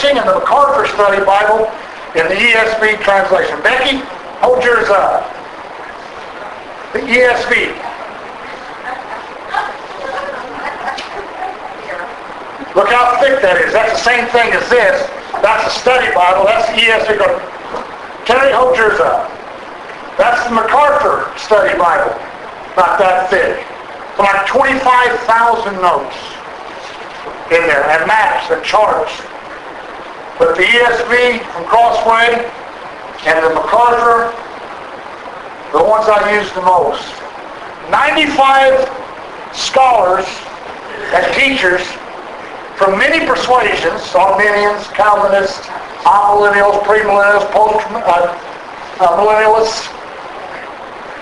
teaching in the MacArthur Study Bible in the ESV translation. Becky, hold yours up. The ESV. Look how thick that is. That's the same thing as this. That's the Study Bible. That's the ESV. Terry, hold yours up. That's the MacArthur Study Bible. Not that thick. Like 25,000 notes in there, and maps and charts. But the ESV from Crossway and the MacArthur, the ones I use the most. 95 scholars and teachers from many persuasions, Arminians, Calvinists, amillennials, premillennials, post-millennialists,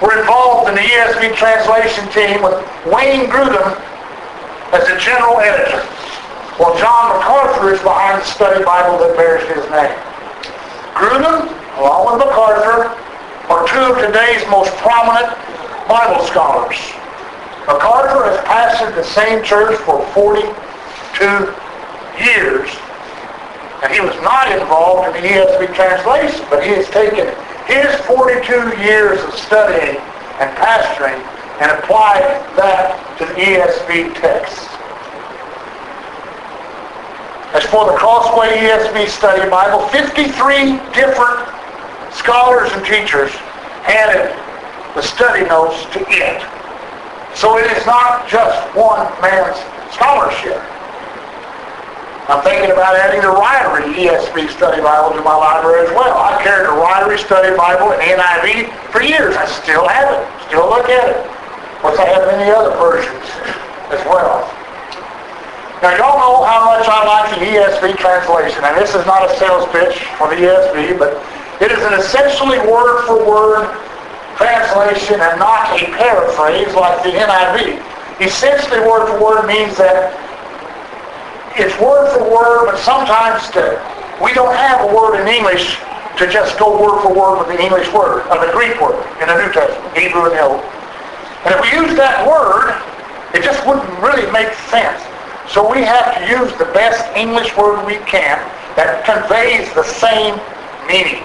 were involved in the ESV translation team with Wayne Grudem as the general editor, while John MacArthur is behind the study Bible that bears his name. Grudem, along with MacArthur, are two of today's most prominent Bible scholars. MacArthur has pastored the same church for 42 years, and he was not involved in the ESV translation, but he has taken his 42 years of studying and pastoring and applied that to the ESV text. As for the Crossway ESV Study Bible, 53 different scholars and teachers added the study notes to it. So it is not just one man's scholarship. I'm thinking about adding the Ryrie ESV Study Bible to my library as well. I carried a Ryrie Study Bible in NIV for years. I still have it. Still look at it. Of course, I have many other versions as well. Now, y'all know how much I like the ESV translation. And this is not a sales pitch for the ESV, but it is an essentially word-for-word translation and not a paraphrase like the NIV. Essentially word-for-word means that it's word for word, but sometimes we don't have a word in English to just go word for word with the English word, or the Greek word in the New Testament, Hebrew and Old. And if we use that word, it just wouldn't really make sense. So we have to use the best English word we can that conveys the same meaning.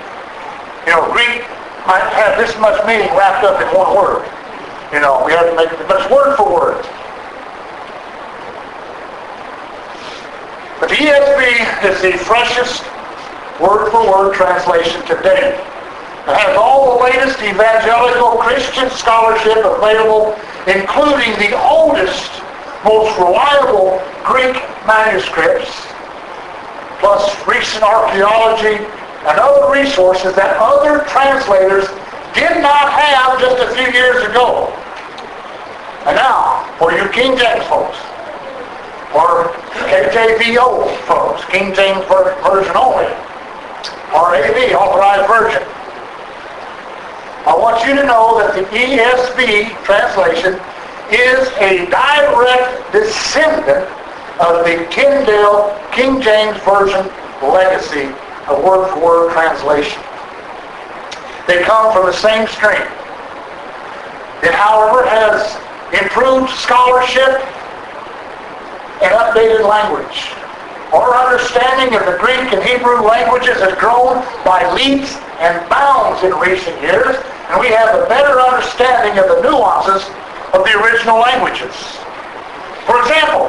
You know, Greek might have this much meaning wrapped up in one word. You know, we have to make it, but it's word for word. But the ESV is the freshest word-for-word translation to date. It has all the latest evangelical Christian scholarship available, including the oldest, most reliable Greek manuscripts, plus recent archaeology and other resources that other translators did not have just a few years ago. And now, for you King James folks, or KJVO folks, King James Version only, or AV, Authorized Version. I want you to know that the ESV translation is a direct descendant of the Tyndale King James Version legacy of word-for-word translation. They come from the same stream. It, however, has improved scholarship and updated language. Our understanding of the Greek and Hebrew languages has grown by leaps and bounds in recent years, and we have a better understanding of the nuances of the original languages. For example,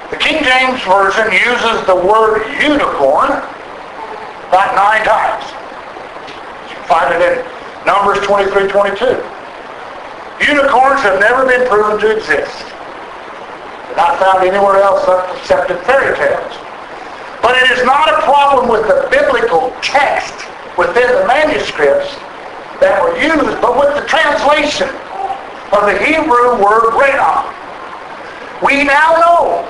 the King James Version uses the word unicorn about 9 times. You can find it in Numbers 23:22. Unicorns have never been proven to exist. Not found anywhere else except in fairy tales. But it is not a problem with the biblical text within the manuscripts that were used, but with the translation of the Hebrew word re'ah. We now know,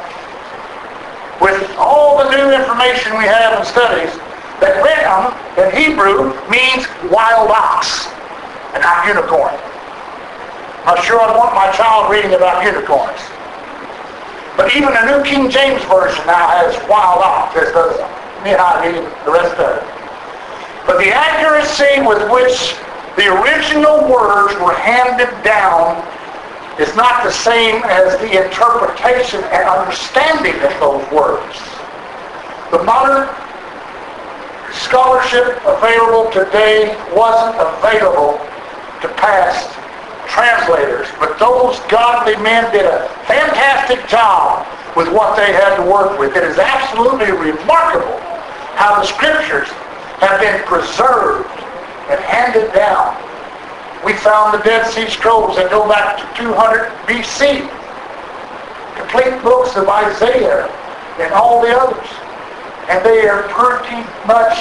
with all the new information we have in studies, that re'ah in Hebrew means wild ox and not unicorn. I'm sure I'd want my child reading about unicorns. But even the New King James Version now has wild ox, as does NIV and the rest of it. But the accuracy with which the original words were handed down is not the same as the interpretation and understanding of those words. The modern scholarship available today wasn't available to past translators, but those godly men did a fantastic job with what they had to work with. It is absolutely remarkable how the Scriptures have been preserved and handed down. We found the Dead Sea Scrolls that go back to 200 BC, complete books of Isaiah and all the others. And they are pretty much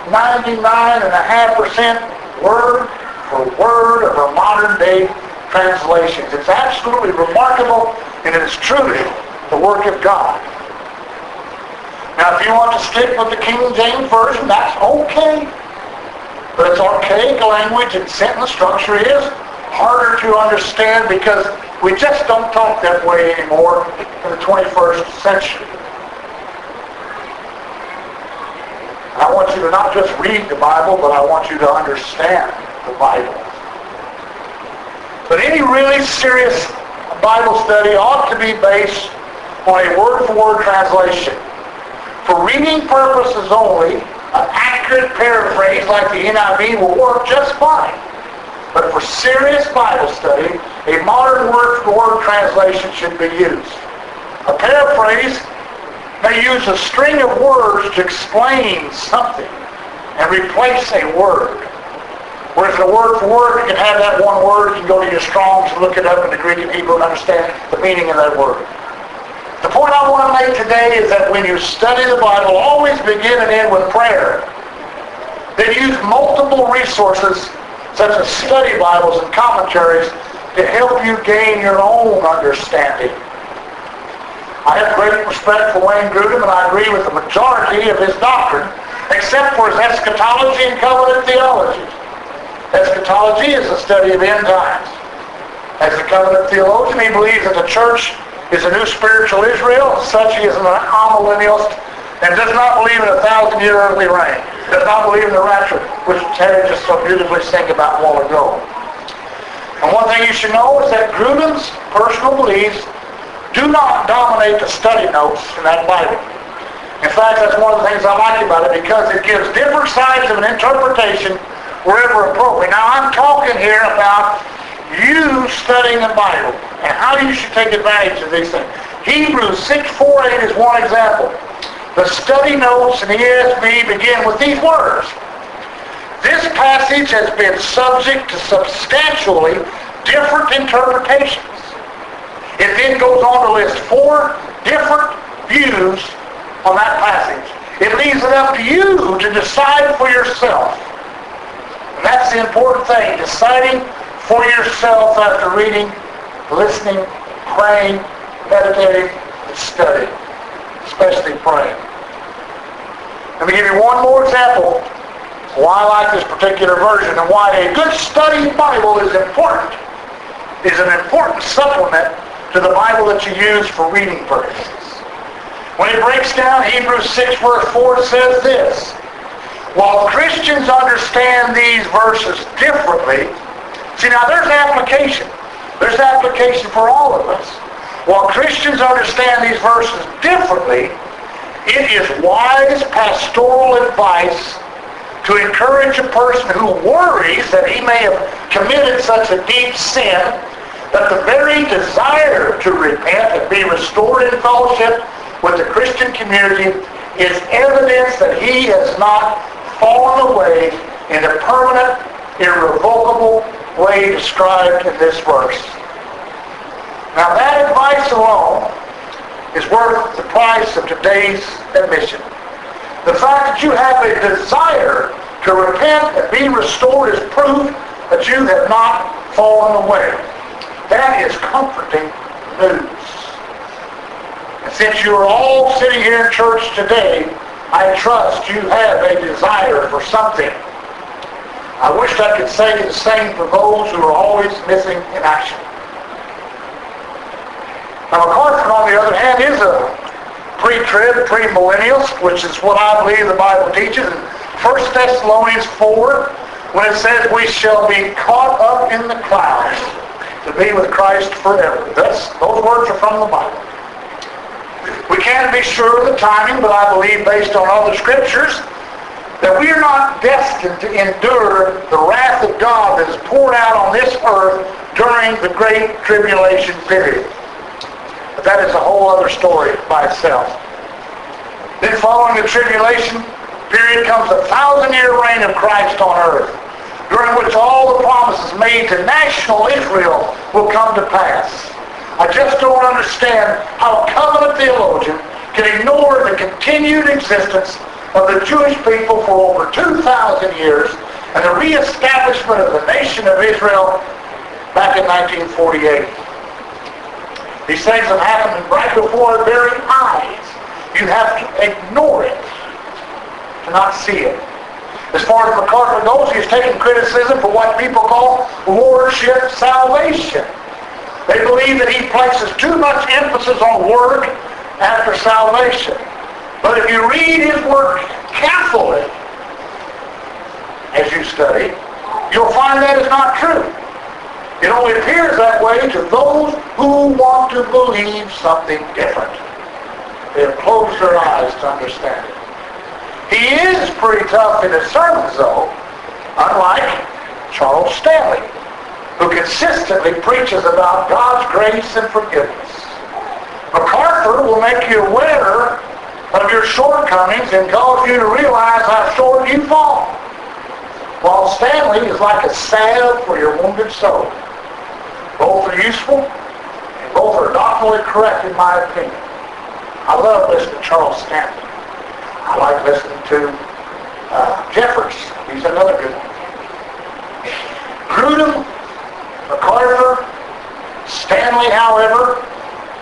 99.5% word for word of our modern day translations. It's absolutely remarkable, and it is truly the work of God. Now, if you want to stick with the King James Version, that's okay. But its archaic language and sentence structure is harder to understand because we just don't talk that way anymore in the 21st century. I want you to not just read the Bible, but I want you to understand the Bible. But any really serious Bible study ought to be based on a word-for-word translation. For reading purposes only, an accurate paraphrase like the NIV will work just fine. But for serious Bible study, a modern word-for-word translation should be used. A paraphrase may use a string of words to explain something and replace a word. Whereas in a word for word, you can have that one word, you can go to your Strong's and look it up in the Greek and Hebrew and understand the meaning of that word. The point I want to make today is that when you study the Bible, always begin and end with prayer. Then use multiple resources such as study Bibles and commentaries to help you gain your own understanding. I have great respect for Wayne Grudem, and I agree with the majority of his doctrine, except for his eschatology and covenant theology. Eschatology is the study of end times. As a covenant theologian, he believes that the church is a new spiritual Israel. As such, he is an amillennialist and does not believe in a 1,000-year earthly reign. Does not believe in the rapture, which Terry just so beautifully sang about a while ago. And one thing you should know is that Grudem's personal beliefs do not dominate the study notes in that Bible. In fact, that's one of the things I like about it because it gives different sides of an interpretation wherever appropriate. Now, I'm talking here about you studying the Bible and how you should take advantage of these things. Hebrews 6:4-8 is one example. The study notes in the ESV begin with these words. This passage has been subject to substantially different interpretations. It then goes on to list 4 different views on that passage. It leaves it up to you to decide for yourself. And that's the important thing, deciding for yourself after reading, listening, praying, meditating, and studying, especially praying. Let me give you one more example of why I like this particular version and why a good study Bible is important. It is an important supplement to the Bible that you use for reading purposes. When it breaks down, Hebrews 6 verse 4 says this. While Christians understand these verses differently, see now there's application. There's application for all of us. While Christians understand these verses differently, it is wise pastoral advice to encourage a person who worries that he may have committed such a deep sin that the very desire to repent and be restored in fellowship with the Christian community is evidence that he has not fallen away in the permanent, irrevocable way described in this verse. Now that advice alone is worth the price of today's admission. The fact that you have a desire to repent and be restored is proof that you have not fallen away. That is comforting news. And since you are all sitting here in church today, I trust you have a desire for something. I wish I could say the same for those who are always missing in action. Now, MacArthur, on the other hand, is a pre-trib, pre-millennialist, which is what I believe the Bible teaches. In 1 Thessalonians 4, when it says, we shall be caught up in the clouds to be with Christ forever. Those words are from the Bible. We can't be sure of the timing, but I believe based on other scriptures that we are not destined to endure the wrath of God that is poured out on this earth during the Great Tribulation period. But that is a whole other story by itself. Then following the tribulation period comes a 1,000-year reign of Christ on earth, during which all the promises made to national Israel will come to pass. I just don't understand how a covenant theologian can ignore the continued existence of the Jewish people for over 2,000 years and the reestablishment of the nation of Israel back in 1948. These things have happened right before our very eyes. You have to ignore it to not see it. As far as MacArthur goes, he's taken criticism for what people call lordship salvation. They believe that he places too much emphasis on work after salvation. But if you read his work carefully as you study, you'll find that is not true. It only appears that way to those who want to believe something different. They have closed their eyes to understand it. He is pretty tough in his sermons, though, unlike Charles Stanley, who consistently preaches about God's grace and forgiveness. MacArthur will make you aware of your shortcomings and cause you to realize how short you fall, while Stanley is like a salve for your wounded soul. Both are useful, and both are doctrinally correct in my opinion. I love listening to Charles Stanley. I like listening to Jeffers. He's another good one. Grudem, MacArthur, Stanley, however,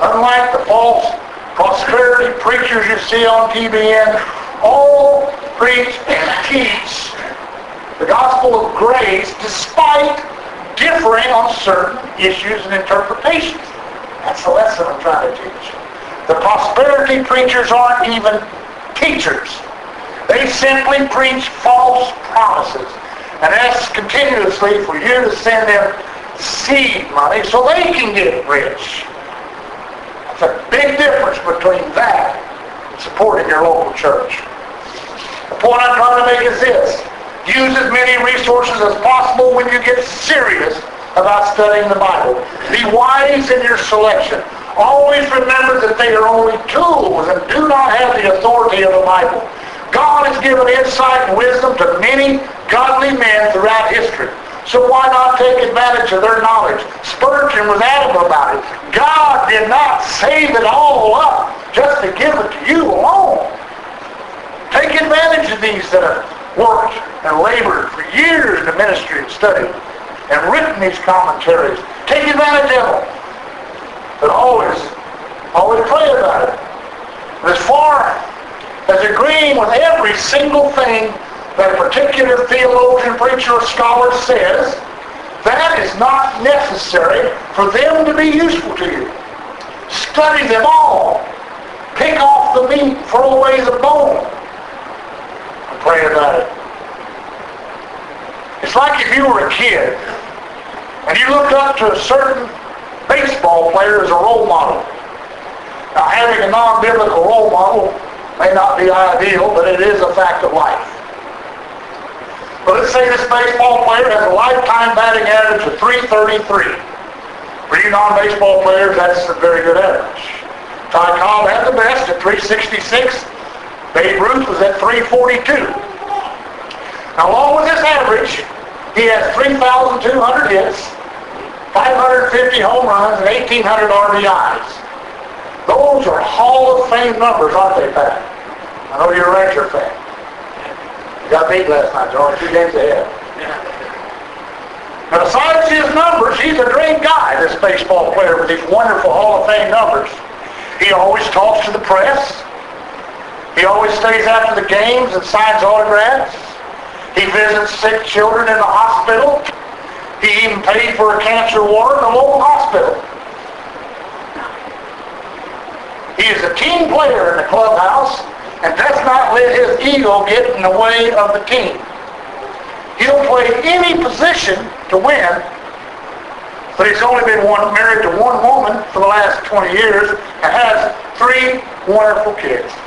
unlike the false prosperity preachers you see on TBN, all preach and teach the gospel of grace despite differing on certain issues and interpretations. That's the lesson I'm trying to teach. The prosperity preachers aren't even teachers. They simply preach false promises and ask continuously for you to send them seed money so they can get rich. There's a big difference between that and supporting your local church. The point I'm trying to make is this. Use as many resources as possible when you get serious about studying the Bible. Be wise in your selection. Always remember that they are only tools and do not have the authority of the Bible. God has given insight and wisdom to many godly men throughout history. So why not take advantage of their knowledge? Spurgeon was adamant about it. God did not save it all up just to give it to you alone. Take advantage of these that have worked and labored for years in the ministry and studied and written these commentaries. Take advantage of them. But always pray about it. And as far as agreeing with every single thing that a particular theologian, preacher, or scholar says, that is not necessary for them to be useful to you. Study them all. Pick off the meat, throw away the bone, and pray about it. It's like if you were a kid and you looked up to a certain baseball player as a role model. Now, having a non-biblical role model may not be ideal, but it is a fact of life. But let's say this baseball player has a lifetime batting average of .333. For you non-baseball players, that's a very good average. Ty Cobb had the best at .366. Babe Ruth was at .342. Now, along with this average, he has 3,200 hits, 550 home runs, and 1,800 RBIs. Those are Hall of Fame numbers, aren't they, Pat? I know you're a Ranger fan. You got beat last night, George, 2 games ahead. Now, besides his numbers, he's a great guy, this baseball player, with these wonderful Hall of Fame numbers. He always talks to the press. He always stays after the games and signs autographs. He visits sick children in the hospital. He even paid for a cancer ward in a local hospital. He is a team player in the clubhouse and does not let his ego get in the way of the team. He'll play any position to win, but he's only been married to one woman for the last 20 years and has 3 wonderful kids.